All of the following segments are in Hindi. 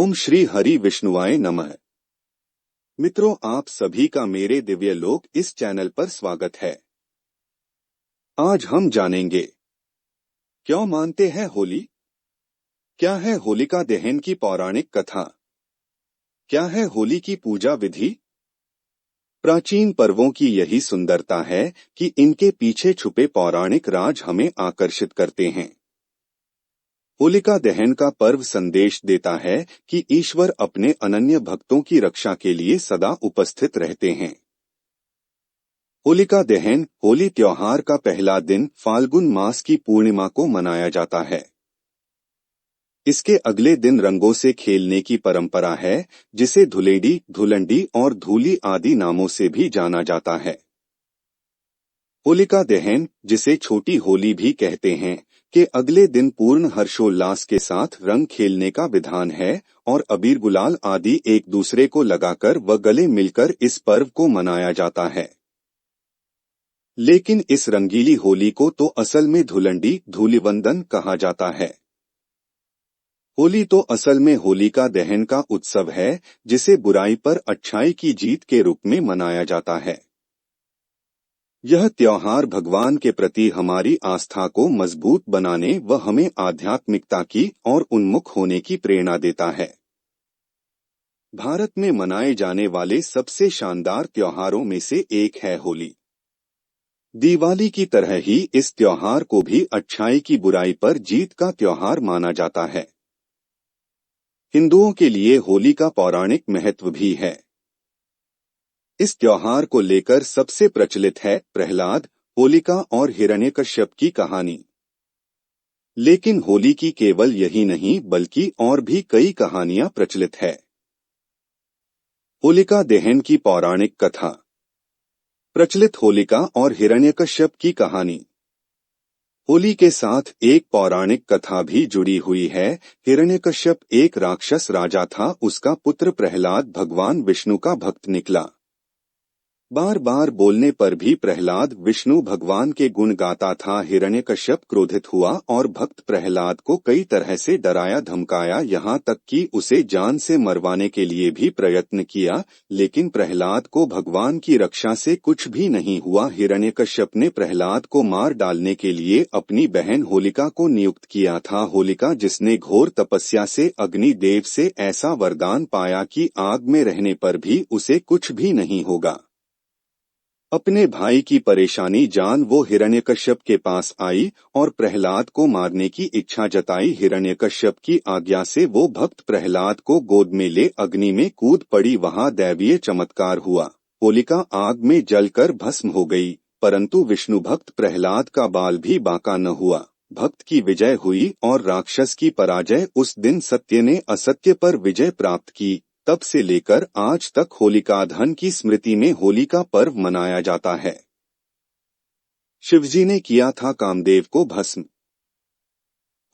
ओम श्री हरि विष्णुवाय नमः। मित्रों, आप सभी का मेरे दिव्य लोक इस चैनल पर स्वागत है। आज हम जानेंगे क्यों मानते हैं होली, क्या है होलिका दहन की पौराणिक कथा, क्या है होली की पूजा विधि। प्राचीन पर्वों की यही सुंदरता है कि इनके पीछे छुपे पौराणिक राज हमें आकर्षित करते हैं। होलिका दहन का पर्व संदेश देता है कि ईश्वर अपने अनन्य भक्तों की रक्षा के लिए सदा उपस्थित रहते हैं। होलिका दहन होली त्योहार का पहला दिन फाल्गुन मास की पूर्णिमा को मनाया जाता है। इसके अगले दिन रंगों से खेलने की परंपरा है, जिसे धुलेडी, धुलंडी और धूली आदि नामों से भी जाना जाता है। होलिका दहन, जिसे छोटी होली भी कहते हैं, के अगले दिन पूर्ण हर्षोल्लास के साथ रंग खेलने का विधान है और अबीर गुलाल आदि एक दूसरे को लगाकर व गले मिलकर इस पर्व को मनाया जाता है। लेकिन इस रंगीली होली को तो असल में धुलंडी, धूलिवंदन कहा जाता है। होली तो असल में होलिका दहन का उत्सव है, जिसे बुराई पर अच्छाई की जीत के रूप में मनाया जाता है। यह त्योहार भगवान के प्रति हमारी आस्था को मजबूत बनाने व हमें आध्यात्मिकता की और उन्मुख होने की प्रेरणा देता है। भारत में मनाए जाने वाले सबसे शानदार त्योहारों में से एक है होली। दिवाली की तरह ही इस त्योहार को भी अच्छाई की बुराई पर जीत का त्योहार माना जाता है। हिंदुओं के लिए होली का पौराणिक महत्व भी है। इस त्योहार को लेकर सबसे प्रचलित है प्रहलाद, होलिका और हिरण्यकश्यप की कहानी। लेकिन होली की केवल यही नहीं बल्कि और भी कई कहानियां प्रचलित है। होलिका दहन की पौराणिक कथा। प्रचलित होलिका और हिरण्यकश्यप की कहानी। होली के साथ एक पौराणिक कथा भी जुड़ी हुई है। हिरण्यकश्यप एक राक्षस राजा था। उसका पुत्र प्रहलाद भगवान विष्णु का भक्त निकला। बार बार बोलने पर भी प्रहलाद विष्णु भगवान के गुण गाता था। हिरण्यकश्यप क्रोधित हुआ और भक्त प्रहलाद को कई तरह से डराया धमकाया, यहाँ तक कि उसे जान से मरवाने के लिए भी प्रयत्न किया। लेकिन प्रहलाद को भगवान की रक्षा से कुछ भी नहीं हुआ। हिरण्यकश्यप ने प्रहलाद को मार डालने के लिए अपनी बहन होलिका को नियुक्त किया था। होलिका, जिसने घोर तपस्या से अग्नि देव से ऐसा वरदान पाया कि आग में रहने पर भी उसे कुछ भी नहीं होगा। अपने भाई की परेशानी जान वो हिरण्यकश्यप के पास आई और प्रहलाद को मारने की इच्छा जताई। हिरण्यकश्यप की आज्ञा से वो भक्त प्रहलाद को गोद में ले अग्नि में कूद पड़ी। वहां दैवीय चमत्कार हुआ। होलिका आग में जलकर भस्म हो गई, परंतु विष्णु भक्त प्रहलाद का बाल भी बांका न हुआ। भक्त की विजय हुई और राक्षस की पराजय। उस दिन सत्य ने असत्य पर विजय प्राप्त की। तब से लेकर आज तक होलिका दहन की स्मृति में होली का पर्व मनाया जाता है। शिवजी ने किया था कामदेव को भस्म।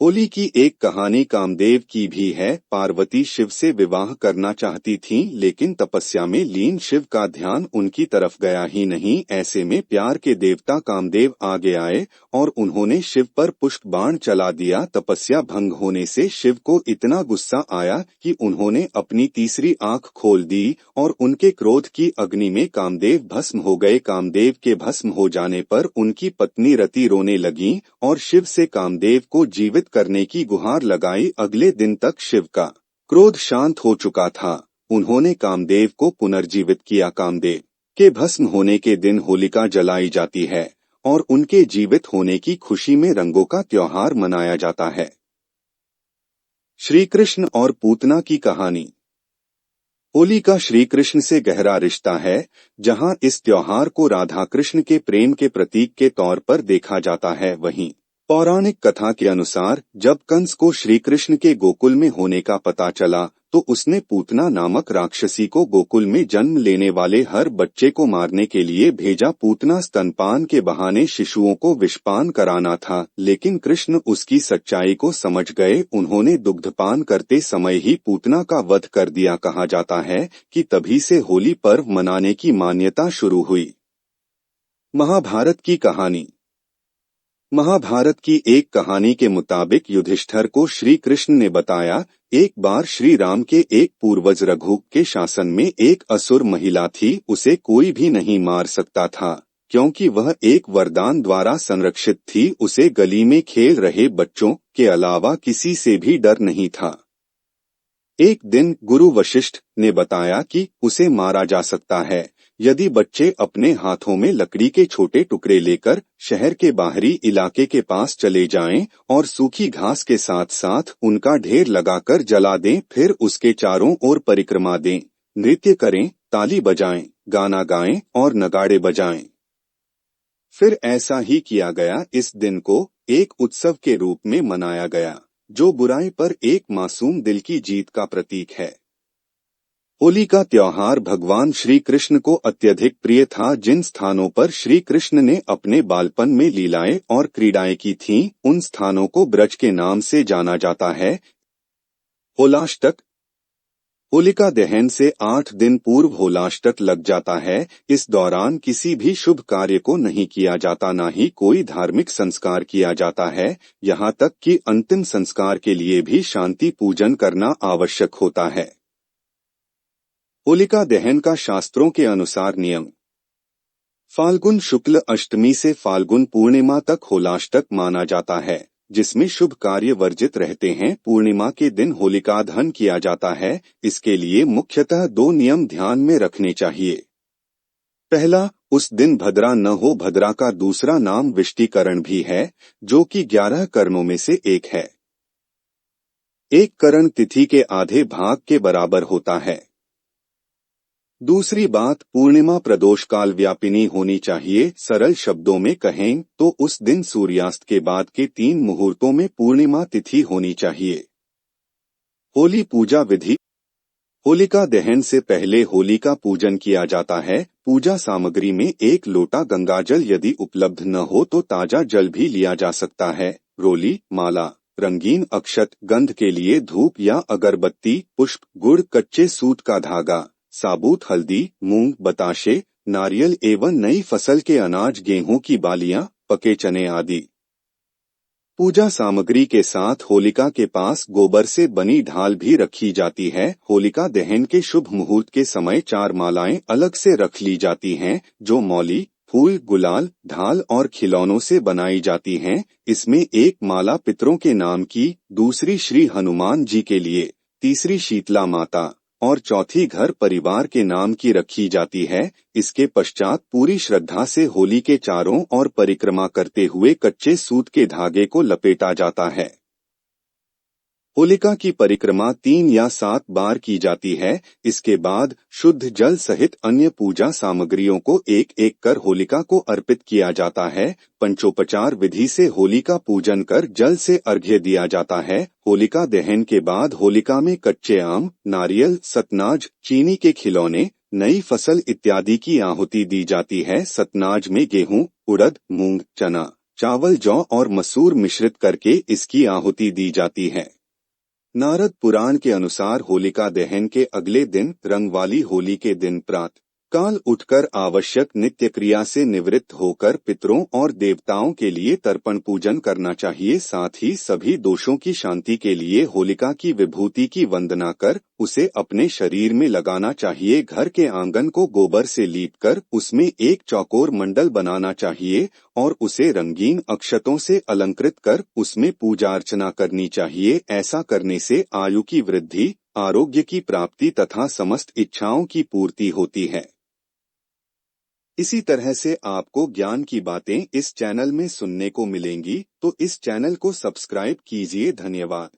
होली की एक कहानी कामदेव की भी है। पार्वती शिव से विवाह करना चाहती थीं, लेकिन तपस्या में लीन शिव का ध्यान उनकी तरफ गया ही नहीं। ऐसे में प्यार के देवता कामदेव आगे आए और उन्होंने शिव पर पुष्प बाण चला दिया। तपस्या भंग होने से शिव को इतना गुस्सा आया कि उन्होंने अपनी तीसरी आंख खोल दी और उनके क्रोध की अग्नि में कामदेव भस्म हो गए। कामदेव के भस्म हो जाने पर उनकी पत्नी रति रोने लगी और शिव से कामदेव को जीवित करने की गुहार लगाई। अगले दिन तक शिव का क्रोध शांत हो चुका था। उन्होंने कामदेव को पुनर्जीवित किया। कामदेव के भस्म होने के दिन होलिका जलाई जाती है और उनके जीवित होने की खुशी में रंगों का त्योहार मनाया जाता है। श्री कृष्ण और पूतना की कहानी। होली का श्री कृष्ण से गहरा रिश्ता है। जहां इस त्योहार को राधा कृष्ण के प्रेम के प्रतीक के तौर पर देखा जाता है, वहीं पौराणिक कथा के अनुसार जब कंस को श्री कृष्ण के गोकुल में होने का पता चला तो उसने पूतना नामक राक्षसी को गोकुल में जन्म लेने वाले हर बच्चे को मारने के लिए भेजा। पूतना स्तनपान के बहाने शिशुओं को विषपान कराना था, लेकिन कृष्ण उसकी सच्चाई को समझ गए। उन्होंने दुग्धपान करते समय ही पूतना का वध कर दिया। कहा जाता है कि तभी से होली पर्व मनाने की मान्यता शुरू हुई। महाभारत की कहानी। महाभारत की एक कहानी के मुताबिक युधिष्ठिर को श्री कृष्ण ने बताया, एक बार श्री राम के एक पूर्वज रघु के शासन में एक असुर महिला थी। उसे कोई भी नहीं मार सकता था क्योंकि वह एक वरदान द्वारा संरक्षित थी। उसे गली में खेल रहे बच्चों के अलावा किसी से भी डर नहीं था। एक दिन गुरु वशिष्ठ ने बताया कि उसे मारा जा सकता है यदि बच्चे अपने हाथों में लकड़ी के छोटे टुकड़े लेकर शहर के बाहरी इलाके के पास चले जाएं और सूखी घास के साथ साथ उनका ढेर लगाकर जला दें, फिर उसके चारों ओर परिक्रमा दें, नृत्य करें, ताली बजाएं, गाना गाएं और नगाड़े बजाएं। फिर ऐसा ही किया गया। इस दिन को एक उत्सव के रूप में मनाया गया जो बुराई पर एक मासूम दिल की जीत का प्रतीक है। होली का त्योहार भगवान श्री कृष्ण को अत्यधिक प्रिय था। जिन स्थानों पर श्री कृष्ण ने अपने बालपन में लीलाएं और क्रीड़ाएं की थीं, उन स्थानों को ब्रज के नाम से जाना जाता है। होलाष्टक। होलिका दहन से 8 दिन पूर्व होलाष्टक लग जाता है। इस दौरान किसी भी शुभ कार्य को नहीं किया जाता, न ही कोई धार्मिक संस्कार किया जाता है। यहाँ तक कि अंतिम संस्कार के लिए भी शांति पूजन करना आवश्यक होता है। होलिका दहन का शास्त्रों के अनुसार नियम। फाल्गुन शुक्ल अष्टमी से फाल्गुन पूर्णिमा तक होलाष्टक माना जाता है, जिसमें शुभ कार्य वर्जित रहते हैं। पूर्णिमा के दिन होलिका दहन किया जाता है। इसके लिए मुख्यतः 2 नियम ध्यान में रखने चाहिए। पहला, उस दिन भद्रा न हो। भद्रा का दूसरा नाम विष्टिकरण भी है, जो कि 11 कर्णों में से एक है। एक करण तिथि के आधे भाग के बराबर होता है। दूसरी बात, पूर्णिमा प्रदोष काल व्यापिनी होनी चाहिए। सरल शब्दों में कहें तो उस दिन सूर्यास्त के बाद के 3 मुहूर्तों में पूर्णिमा तिथि होनी चाहिए। होली पूजा विधि। होलिका दहन से पहले होली का पूजन किया जाता है। पूजा सामग्री में 1 लोटा गंगाजल, यदि उपलब्ध न हो तो ताजा जल भी लिया जा सकता है। रोली, माला, रंगीन अक्षत, गंध के लिए धूप या अगरबत्ती, पुष्प, गुड़, कच्चे सूत का धागा, साबुत हल्दी, मूंग, बताशे, नारियल एवं नई फसल के अनाज, गेहूं की बालियां, पके चने आदि। पूजा सामग्री के साथ होलिका के पास गोबर से बनी ढाल भी रखी जाती है। होलिका दहन के शुभ मुहूर्त के समय 4 मालाएं अलग से रख ली जाती हैं, जो मौली, फूल, गुलाल, ढाल और खिलौनों से बनाई जाती हैं। इसमें एक माला पितरों के नाम की, दूसरी श्री हनुमान जी के लिए, तीसरी शीतला माता और चौथी घर परिवार के नाम की रखी जाती है। इसके पश्चात पूरी श्रद्धा से होली के चारों ओर परिक्रमा करते हुए कच्चे सूत के धागे को लपेटा जाता है। होलिका की परिक्रमा 3 या 7 बार की जाती है। इसके बाद शुद्ध जल सहित अन्य पूजा सामग्रियों को एक एक कर होलिका को अर्पित किया जाता है। पंचोपचार विधि से होलिका पूजन कर जल से अर्घ्य दिया जाता है। होलिका दहन के बाद होलिका में कच्चे आम, नारियल, सतनाज, चीनी के खिलौने, नई फसल इत्यादि की आहुति दी जाती है। सतनाज में गेहूं, उड़द, मूंग, चना, चावल, जौ और मसूर मिश्रित करके इसकी आहुति दी जाती है। नारद पुराण के अनुसार होलिका दहन के अगले दिन, रंग वाली होली के दिन प्रातः काल उठकर आवश्यक नित्य क्रिया से निवृत्त होकर पितरों और देवताओं के लिए तर्पण पूजन करना चाहिए। साथ ही सभी दोषों की शांति के लिए होलिका की विभूति की वंदना कर उसे अपने शरीर में लगाना चाहिए। घर के आंगन को गोबर से लीपकर उसमें एक चौकोर मंडल बनाना चाहिए और उसे रंगीन अक्षतों से अलंकृत कर उसमें पूजा अर्चना करनी चाहिए। ऐसा करने से आयु की वृद्धि, आरोग्य की प्राप्ति तथा समस्त इच्छाओं की पूर्ति होती है। इसी तरह से आपको ज्ञान की बातें इस चैनल में सुनने को मिलेंगी, तो इस चैनल को सब्सक्राइब कीजिए। धन्यवाद।